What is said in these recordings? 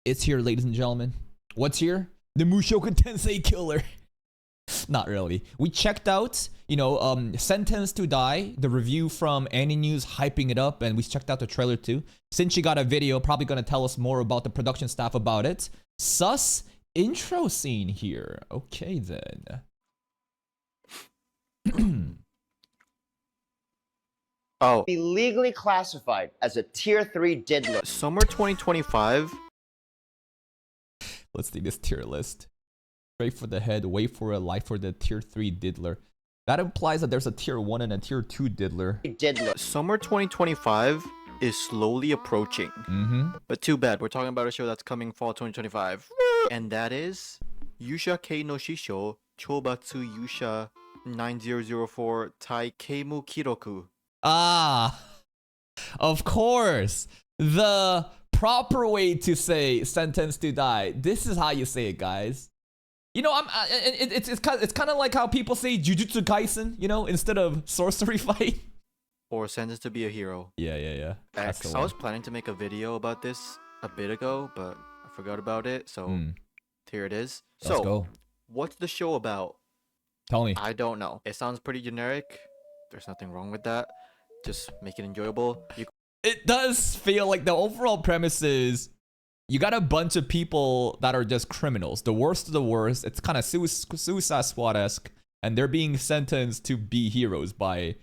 It's here, ladies and gentlemen. What's here? The Mushoku Tensei Killer. Not really. We checked out, Sentenced to Die, the review from Annie News hyping it up, and we checked out the trailer too. Since she got a video, probably gonna tell us more about the production staff about it. Sus intro scene here. Okay then. Oh, Be legally classified as a tier 3 diddler. summer 2025. Let's see this tier list. Straight for the head, wait for a life for the tier 3 diddler. That implies that there's a tier 1 and a tier 2 diddler. Summer 2025 is slowly approaching. But too bad, we're talking about a show that's coming fall 2025. And that is Yusha Kei no Shisho Chobatsu Yusha 9004 Tai Keimu Kiroku. Ah, of course. The proper way to say Sentenced to Die. This is how you say it, guys. It's kind of like how people say Jujutsu Kaisen, instead of sorcery fight. Or Sentenced to be a Hero. Yeah. X. I was planning to make a video about this a bit ago, but I forgot about it, so here it is. Let's go. What's the show about? Tell me. I don't know. It sounds pretty generic. There's nothing wrong with that. Just make it enjoyable. It does feel like the overall premise is you got a bunch of people that are just criminals. The worst of the worst. It's kind of Suicide Squad-esque. And they're being sentenced to be heroes by...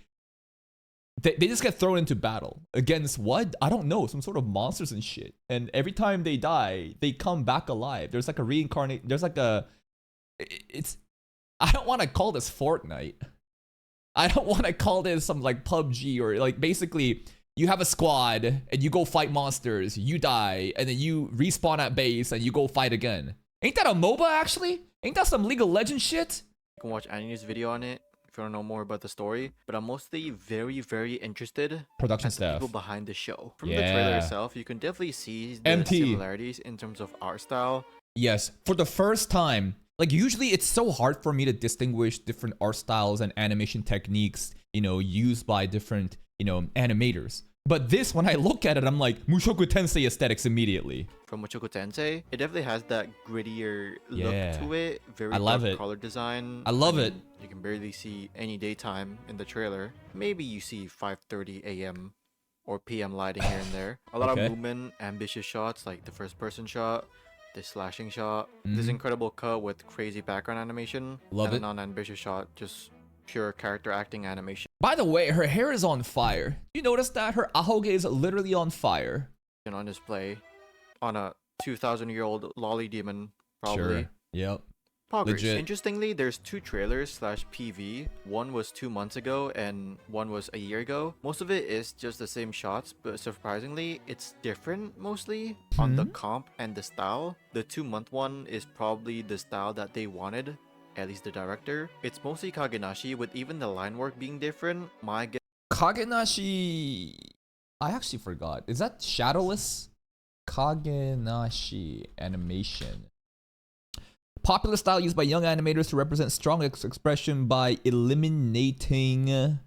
They just get thrown into battle. Against what? I don't know. Some sort of monsters and shit. And every time they die, they come back alive. There's like a reincarnate... There's like a... It's... I don't want to call this Fortnite. I don't want to call this some like PUBG or like basically you have a squad and you go fight monsters, you die, and then you respawn at base and you go fight again. Ain't that a MOBA actually? Ain't that some League of Legends shit? You can watch Annie's video on it if you want to know more about the story. But I'm mostly very, very interested Production in the staff. people behind the show. From the trailer itself, you can definitely see the MT. similarities in terms of art style. Yes, for the first time. Like usually it's so hard for me to distinguish different art styles and animation techniques, used by different, animators. But this, when I look at it, I'm like, Mushoku Tensei aesthetics immediately. From Mushoku Tensei, it definitely has that grittier look to it. Very I love dark it. color design. I love it. You can barely see any daytime in the trailer. Maybe you see 5:30 a.m. or p.m. lighting here and there. A lot of movement, ambitious shots like the first person shot. This slashing shot, this incredible cut with crazy background animation, Love and it. a non-ambitious shot, just pure character acting animation. By the way, her hair is on fire. You notice that? Her ahoge is literally on fire. And on display on a 2,000-year-old lolly demon, probably. Sure. Yep. Poggers. Legit. Interestingly, there's 2 trailers / PV. One was 2 months ago and one was a year ago. Most of it is just the same shots, but surprisingly, it's different mostly on the comp and the style. The 2-month one is probably the style that they wanted, at least the director. It's mostly Kagenashi, with even the line work being different. My guess. Kagenashi... I actually forgot. Is that Shadowless? Kagenashi animation. Popular style used by young animators to represent strong expression by eliminating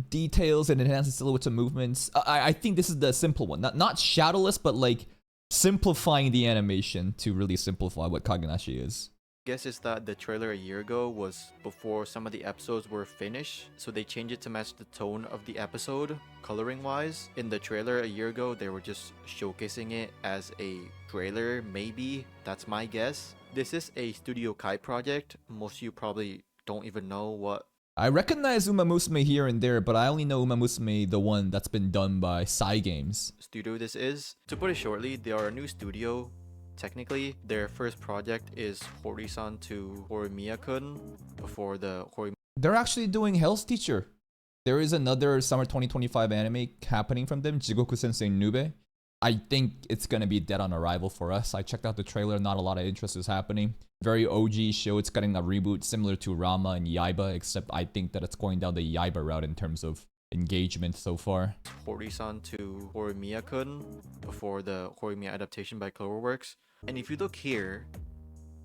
details and enhancing silhouettes and movements. I think this is the simple one. Not shadowless, but like simplifying the animation to really simplify what Kagenashi is. Guess is that the trailer a year ago was before some of the episodes were finished, so they changed it to match the tone of the episode, coloring wise. In the trailer a year ago, they were just showcasing it as a trailer, maybe. That's my guess. This is a Studio Kai project. Most of you probably don't even know what. I recognize Uma Musume here and there, but I only know Uma Musume, the one that's been done by Sai Games. Studio this is. To put it shortly, they are a new studio. Technically, their first project is Hori-san to Horimiya-kun before the Hori. They're actually doing Hell's Teacher. There is another summer 2025 anime happening from them, Jigoku Sensei Nube. I think it's gonna be dead on arrival for us. I checked out the trailer, not a lot of interest is happening. Very OG show, it's getting a reboot similar to Rama and Yaiba, except I think that it's going down the Yaiba route in terms of engagement so far. Hori-san to Horimiya-kun before the Horimiya adaptation by Cloverworks. And if you look here,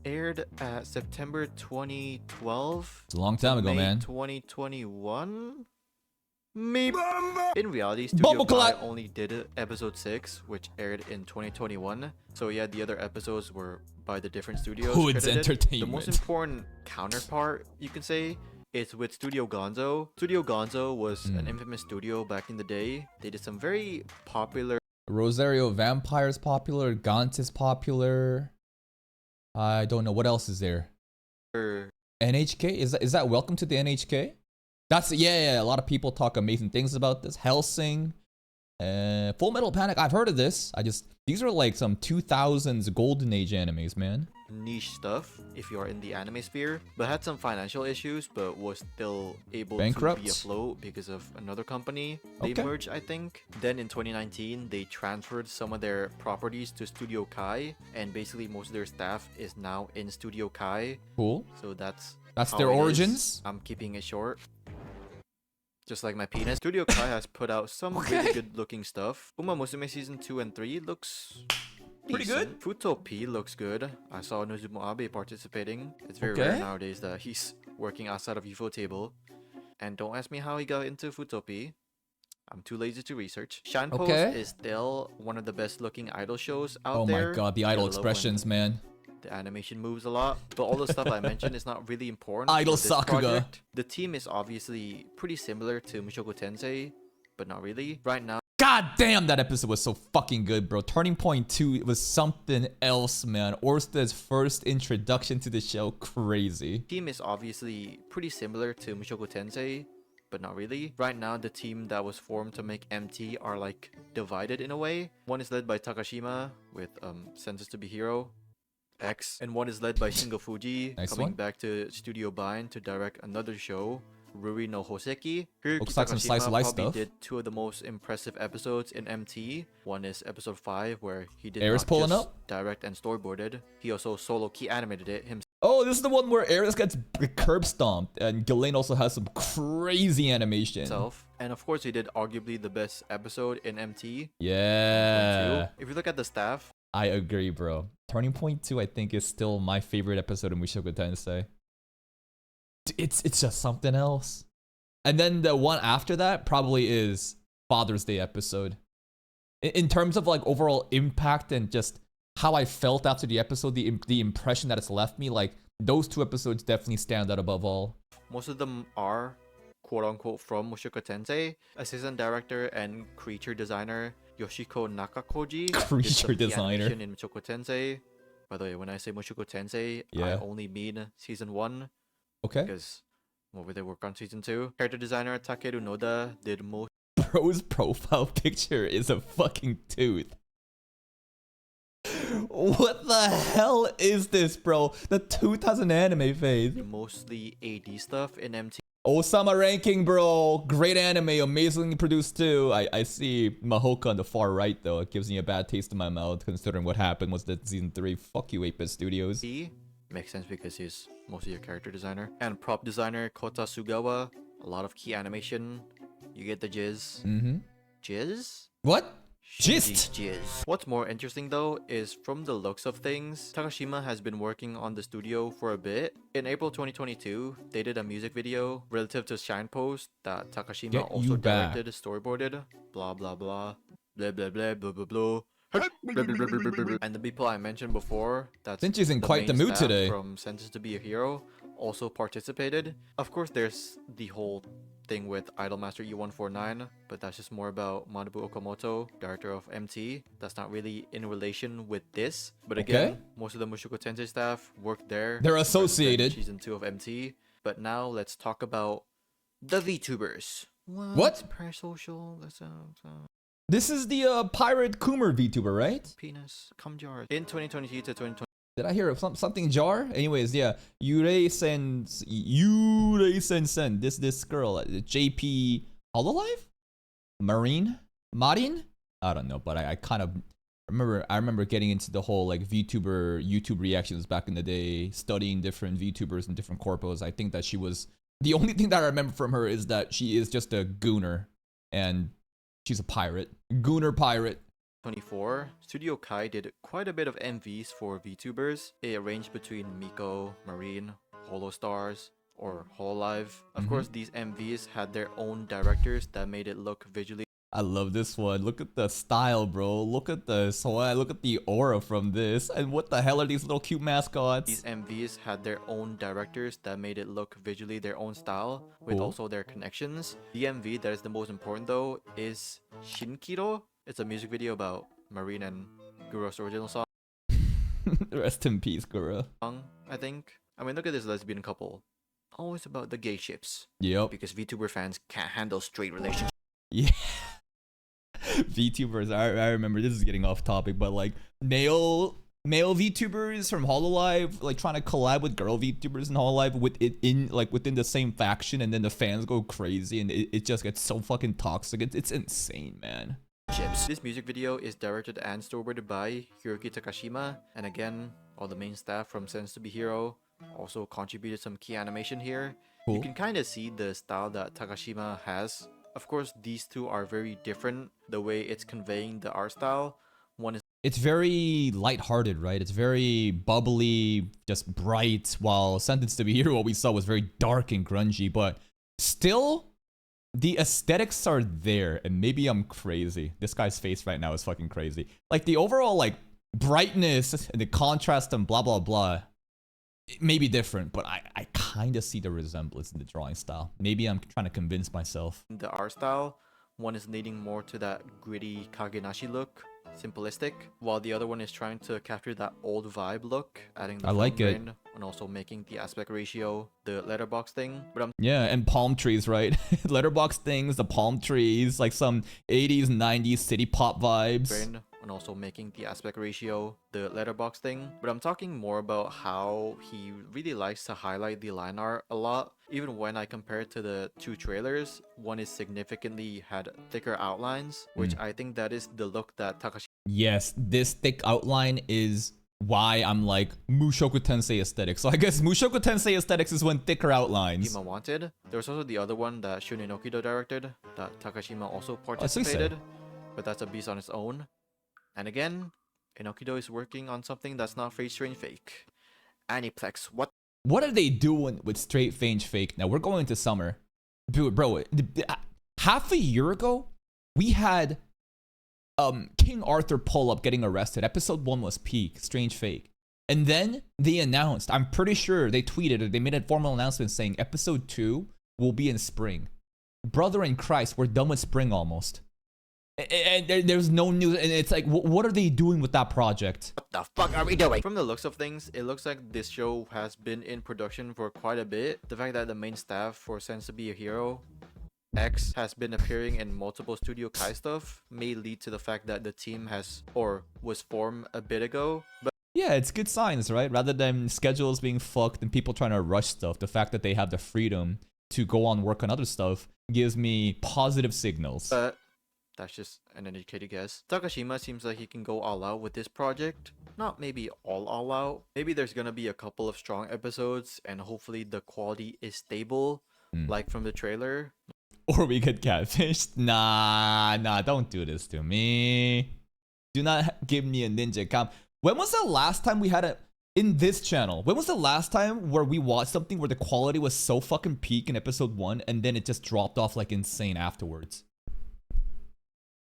aired at September 2012. It's a long time ago, May man. 2021? Meep. In reality, Studio Kai Bumbleclap. only did episode 6, which aired in 2021. So yeah, the other episodes were by the different studios Hoods credited. The most Entertainment. important counterpart, you can say, is with Studio Gonzo. Studio Gonzo was an infamous studio back in the day. They did some very popular Rosario Vampire's popular. Gaunt is popular. I don't know what else is there. NHK? Is that Welcome to the NHK? That's yeah. A lot of people talk amazing things about this. Hellsing, Full Metal Panic. I've heard of this. These are like some 2000s golden age animes, man. niche stuff if you are in the anime sphere, but had some financial issues, but was still able Bankrupt? to be afloat because of another company they Okay. merged, I think. Then in 2019, they transferred some of their properties to Studio Kai, and basically most of their staff is now in Studio Kai. Cool. So that's That's how their it is. origins? I'm keeping it short. Just like my penis. Studio Kai has put out some really good looking stuff. Uma Musume season 2 and 3 looks Pretty decent. Futo P looks good. I saw Nozumo Abe participating. It's very Okay. rare nowadays that he's working outside of UFO table. And don't ask me how he got into Futo P. I'm too lazy to research. Shine Post Okay. is still one of the best looking idol shows out Oh there. my god, the I idol love when expressions, man. the animation moves a lot, but all the stuff I mentioned is not really important. Idol for this Sakuga. project. The team is obviously pretty similar to Mushoku Tensei, but not really. Right now, God damn, that episode was so fucking good, bro. Turning Point 2, it was something else, man. Orsta's first introduction to the show, crazy. team is obviously pretty similar to Mushoku Tensei, but not really. Right now, the team that was formed to make MT are like divided in a way. One is led by Takashima with Senses to Be Hero X, and one is led by Shingo Fuji, Nice coming one. back to Studio Bind to direct another show, Ruri no Hoseki. Hiroki Looks like some slice of Takashima life probably stuff. did two of the most impressive episodes in MT. One is episode 5, where he did Air's not pulling just up? direct and storyboarded, he also solo key animated it himself. Oh, this is the one where Ares gets curb stomped, and Ghislaine also has some crazy animation. And of course, he did arguably the best episode in MT. Yeah. If you look at the staff, I agree, bro. Turning Point 2, I think, is still my favorite episode of Mushoku Tensei. It's just something else. And then the one after that probably is Father's Day episode. In terms of like overall impact and just how I felt after the episode, the impression that it's left me, like those two episodes definitely stand out above all. most of them are quote-unquote from Mushoku Tensei. Assistant director and creature designer Yoshiko Nakakoji did Creature some key designer. animation in Mushoku Tensei. By the way, when I say Mushoku Tensei, I Yeah. only mean season 1 Okay. because over they work on season 2. Character designer Takeru Noda did most Bro's profile picture is a fucking tooth. What the hell is this, bro? The tooth has an anime face. mostly AD stuff in MT. Osama ranking, bro. Great anime, amazingly produced too. I see Mahoka on the far right though. It gives me a bad taste in my mouth considering what happened was that season 3. Fuck you, 8-Bit Studios. Makes sense because he's mostly a character designer. And prop designer Kota Sugawa. A lot of key animation. You get the jizz. Mm-hmm. Jizz? What? Shinji's Gist? jizz. What's more interesting though is from the looks of things, Takashima has been working on the studio for a bit. In April 2022, they did a music video relative to Shine Post that Takashima Get also you back. directed, storyboarded, blah blah blah, blah blah blah blah blah blah. And the people I mentioned before, that's Sinji's in quite the main mood staff today. from Senses to Be a Hero, also participated. Of course, there's the whole thing with Idolmaster E149, but that's just more about Manabu Okamoto, director of MT. That's not really in relation with this. But again, Okay. most of the Mushoku Tensei staff worked there. They're representing associated. Season 2 of MT. But now let's talk about the VTubers. What? Parasocial? That's This is the pirate Coomer VTuber, right? penis. Cum jar. In 2022 to 2020. Did I hear something jar? Anyways, yeah. Yurei Sen. This girl, JP Hololive? Marin? I don't know, but I kind of remember getting into the whole like VTuber YouTube reactions back in the day, studying different VTubers and different corpos. I think that she was the only thing that I remember from her is that she is just a gooner and she's a pirate. Gooner pirate. 24, Studio Kai did quite a bit of MVs for VTubers. It ranged between Miko, Marine, Holostars, or Hololive. Of course, these MVs had their own directors that made it look visually I love this one. Look at the style, bro. Look at the swag. Look at the aura from this. And what the hell are these little cute mascots? These MVs had their own directors that made it look visually their own style, with Cool. also their connections. The MV that is the most important though is Shinkiro. It's a music video about Marine and Guro's original song, Rest in peace, Gura. I think. I mean, look at this lesbian couple. Always about the gay ships. Yep. Because VTuber fans can't handle straight relationships. Yeah. VTubers. I remember this is getting off topic, but like male VTubers from Hololive like trying to collab with girl VTubers in Hololive within the same faction, and then the fans go crazy and it just gets so fucking toxic. It's insane, man. This music video is directed and storyboarded by Hiroki Takashima, and again, all the main staff from Sense to Be Hero also contributed some key animation here. Cool. You can kind of see the style that Takashima has. Of course, these two are very different, the way it's conveying the art style. One is It's very lighthearted, right? It's very bubbly, just bright, while Sentence to Be Hero, what we saw was very dark and grungy, but still, the aesthetics are there, and maybe I'm crazy. This guy's face right now is fucking crazy. Like, the overall, like, brightness and the contrast and blah, blah, blah, it may be different, but I kind of see the resemblance in the drawing style. Maybe I'm trying to convince myself. the art style. One is leaning more to that gritty Kagenashi look, simplistic, while the other one is trying to capture that old vibe look, adding the I like film it. grain and also making the aspect ratio the letterbox thing. But I'm Yeah, and palm trees, right? Letterbox things, the palm trees, like some 80s, 90s city pop vibes. grain and also making the aspect ratio the letterbox thing. But I'm talking more about how he really likes to highlight the line art a lot. Even when I compare it to the two trailers, one is significantly had thicker outlines, which I think that is the look that Takashi Yes, this thick outline is why I'm like Mushoku Tensei aesthetic. So I guess Mushoku Tensei aesthetics is when thicker outlines. Takashima wanted. There was also the other one that Shun Inokido directed that Takashima also I see, participated, but that's a beast on its own. And again, Inokido is working on something that's not Fate Strange Fake. Aniplex, what What are they doing with straight fange fake? Now we're going into summer. Dude, bro, half a year ago, we had King Arthur pull up getting arrested. Episode 1 was peak, strange fake. And then they announced, I'm pretty sure they tweeted or they made a formal announcement saying episode 2 will be in spring. Brother in Christ, we're done with spring almost. And there's no news, and it's like, what are they doing with that project? the fuck are we doing? From the looks of things, it looks like this show has been in production for quite a bit. The fact that the main staff for Sense to Be a Hero X has been appearing in multiple Studio Kai stuff may lead to the fact that the team has or was formed a bit ago. But Yeah, it's good signs, right? Rather than schedules being fucked and people trying to rush stuff, the fact that they have the freedom to go on work on other stuff gives me positive signals. that's just an educated guess. Takashima seems like he can go all out with this project. Not maybe all out. Maybe there's gonna be a couple of strong episodes and hopefully the quality is stable, like from the trailer. Or we get catfished. Nah, don't do this to me. Do not give me a ninja cam. When was the last time we had in this channel? When was the last time where we watched something where the quality was so fucking peak in episode 1 and then it just dropped off like insane afterwards?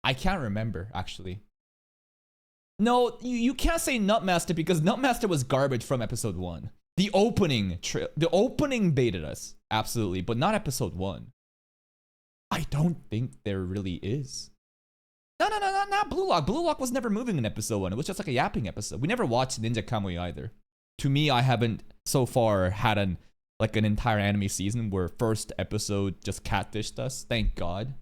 I can't remember, actually. No, you can't say Nutmaster because Nutmaster was garbage from episode 1. The opening baited us, absolutely, but not episode 1. I don't think there really is. No, not Blue Lock. Blue Lock was never moving in episode 1. It was just like a yapping episode. We never watched Ninja Kamui either. To me, I haven't so far had an entire anime season where first episode just catfished us. Thank God.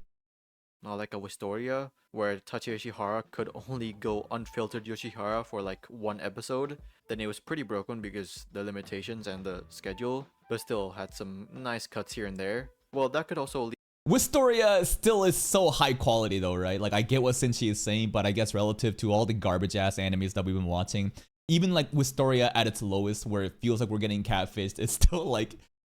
Not like a Wistoria, where Tachi Yoshihara could only go unfiltered Yoshihara for like one episode. Then it was pretty broken because the limitations and the schedule, but still had some nice cuts here and there. Well, that could also lead Wistoria still is so high quality though, right? Like, I get what Shinji is saying, but I guess relative to all the garbage ass animes that we've been watching, even like Wistoria at its lowest, where it feels like we're getting catfished, it's still like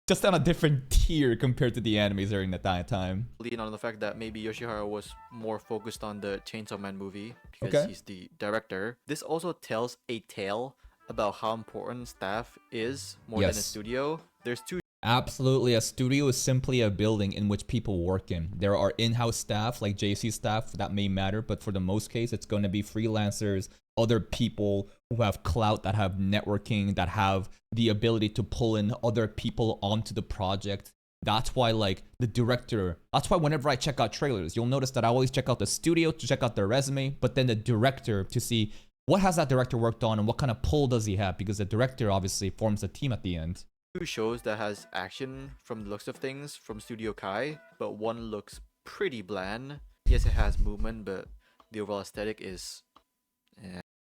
just on a different tier compared to the animes during that time. lean on the fact that maybe Yoshihara was more focused on the Chainsaw Man movie because he's the director. This also tells a tale about how important staff is more than a Yes. studio. There's two Absolutely. A studio is simply a building in which people work in. There are in-house staff like JC staff that may matter, but for the most case, it's going to be freelancers, other people who have clout, that have networking, that have the ability to pull in other people onto the project. That's why, like, the director, that's why whenever I check out trailers, you'll notice that I always check out the studio to check out their resume, but then the director to see what has that director worked on and what kind of pull does he have, because the director obviously forms a team at the end. Two shows that has action from the looks of things from Studio Kai, but one looks pretty bland. Yes, it has movement, but the overall aesthetic is...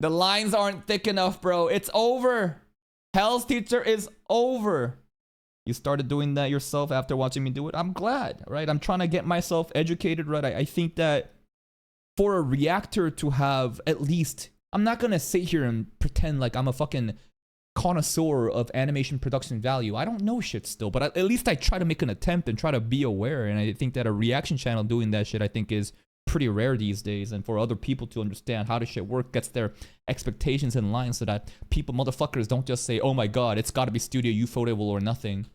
The lines aren't thick enough, bro. It's over. Hell's Teacher is over. You started doing that yourself after watching me do it. I'm glad, right? I'm trying to get myself educated, right? I think that for a reactor to have at least... I'm not going to sit here and pretend like I'm a fucking connoisseur of animation production value. I don't know shit still, but at least I try to make an attempt and try to be aware. And I think that a reaction channel doing that shit, I think, is pretty rare these days. And for other people to understand how this shit work, gets their expectations in line so that people, motherfuckers, don't just say, oh my god, it's gotta be Studio Ufotable or nothing.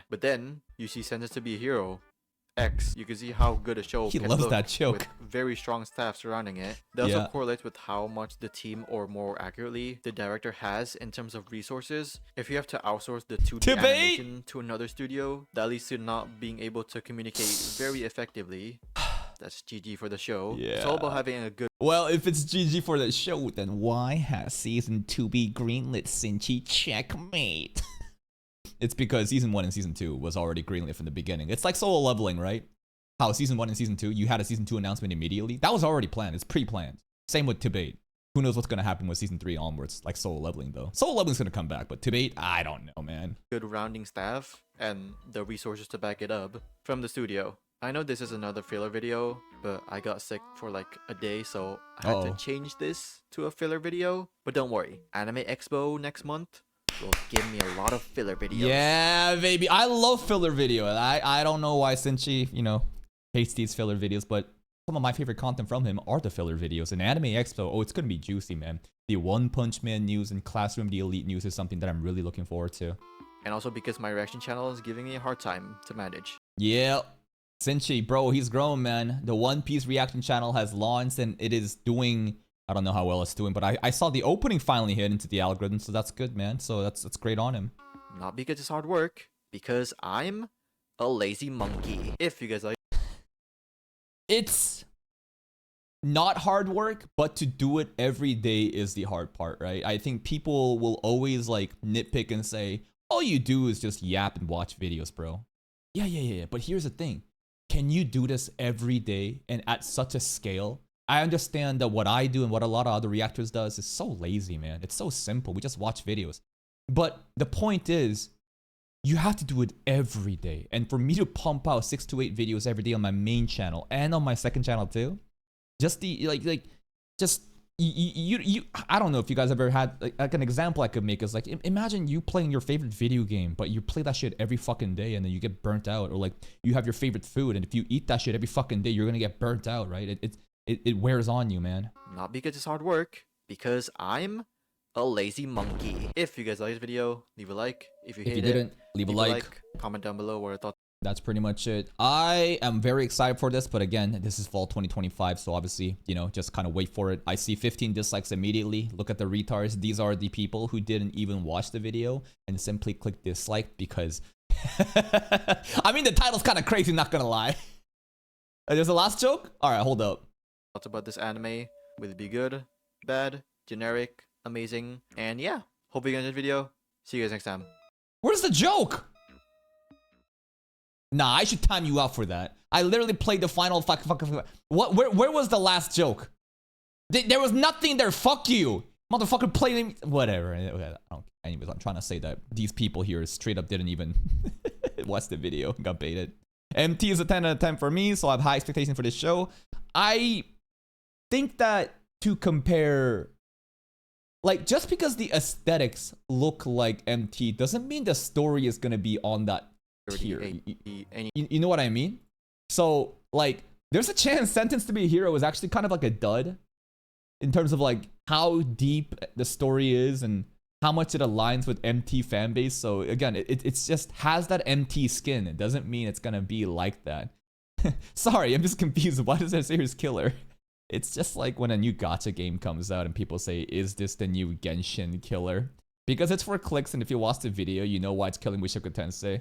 But then you see Sentenced to Be a Hero X. You can see how good a show He can loves look that joke. with very strong staff surrounding it. That also Yeah. correlates with how much the team, or more accurately, the director has in terms of resources. If you have to outsource the 2D Debate! animation to another studio, that leads to not being able to communicate very effectively. That's GG for the show. It's all about having a good... Well, if it's GG for the show, then why has season 2 be greenlit, Sinchi? Checkmate. It's because season 1 and season 2 was already greenlit from the beginning. It's like Solo Leveling, right? How season 1 and season 2, you had a season 2 announcement immediately. That was already planned. It's pre-planned. Same with Debate. Who knows what's going to happen with season 3 onwards, like Solo Leveling, though. Solo Leveling's going to come back, but Debate, I don't know, man. Good rounding staff and the resources to back it up from the studio. I know this is another filler video, but I got sick for like a day, so I had to change this to a filler video. But don't worry, Anime Expo next month will give me a lot of filler videos. Yeah, baby. I love filler video. I don't know why Sinchi, hates these filler videos, but some of my favorite content from him are the filler videos. And Anime Expo, oh, it's going to be juicy, man. The One Punch Man news and Classroom the Elite news is something that I'm really looking forward to. And also because my reaction channel is giving me a hard time to manage. Yeah. Sinchi, bro, he's grown, man. The One Piece reaction channel has launched and it is doing... I don't know how well it's doing, but I saw the opening finally hit into the algorithm, so that's good, man. So that's great on him. Not because it's hard work, because I'm a lazy monkey. If you guys like... It's not hard work, but to do it every day is the hard part, right? I think people will always like nitpick and say, all you do is just yap and watch videos, bro. Yeah. But here's the thing. Can you do this every day and at such a scale? I understand that what I do and what a lot of other reactors does is so lazy, man. It's so simple. We just watch videos. But the point is, you have to do it every day. And for me to pump out 6 to 8 videos every day on my main channel and on my second channel too, just the I don't know if you guys ever had like an example I could make is like, imagine you playing your favorite video game, but you play that shit every fucking day and then you get burnt out. Or like you have your favorite food and if you eat that shit every fucking day, you're gonna get burnt out, right? It wears on you, man. Not because it's hard work, because I'm a lazy monkey. If you guys like this video, leave a like. If you didn't, leave a like. Comment down below what your thoughts. That's pretty much it. I am very excited for this, but again, this is fall 2025, so obviously, just kind of wait for it. I see 15 dislikes immediately. Look at the retards. These are the people who didn't even watch the video and simply click dislike because... I mean, the title's kind of crazy, not gonna lie. There's a last joke? Alright, hold up. Thoughts about this anime? Will it be good, bad, generic, amazing? And yeah, hope you guys enjoyed the video. See you guys next time. Where's the joke? Nah, I should time you out for that. I literally played the final where was the last joke? There was nothing there. Fuck you. Motherfucker playing whatever. Anyways, I'm trying to say that these people here straight up didn't even watch the video and got baited. MT is a 10 out of 10 for me, so I have high expectations for this show. I think that to compare, like, just because the aesthetics look like MT doesn't mean the story is gonna be on that tier. You know what I mean? So, like, there's a chance Sentenced to Be a Hero is actually kind of like a dud in terms of like how deep the story is and how much it aligns with MT fan base. So again, it's just has that MT skin. It doesn't mean it's gonna be like that. Sorry, I'm just confused. Why does that say here's killer? It's just like when a new gacha game comes out and people say, is this the new Genshin killer? Because it's for clicks, and if you watch the video, you know why it's killing Mushoku Tensei.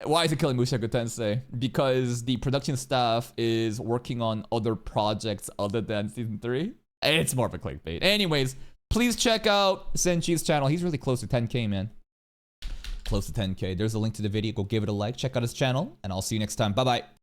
Why is it killing Mushoku Tensei? Because the production staff is working on other projects other than Season 3. It's more of a clickbait. Anyways, please check out Senchi's channel. He's really close to 10k, man. Close to 10k. There's a link to the video. Go give it a like. Check out his channel, and I'll see you next time. Bye-bye.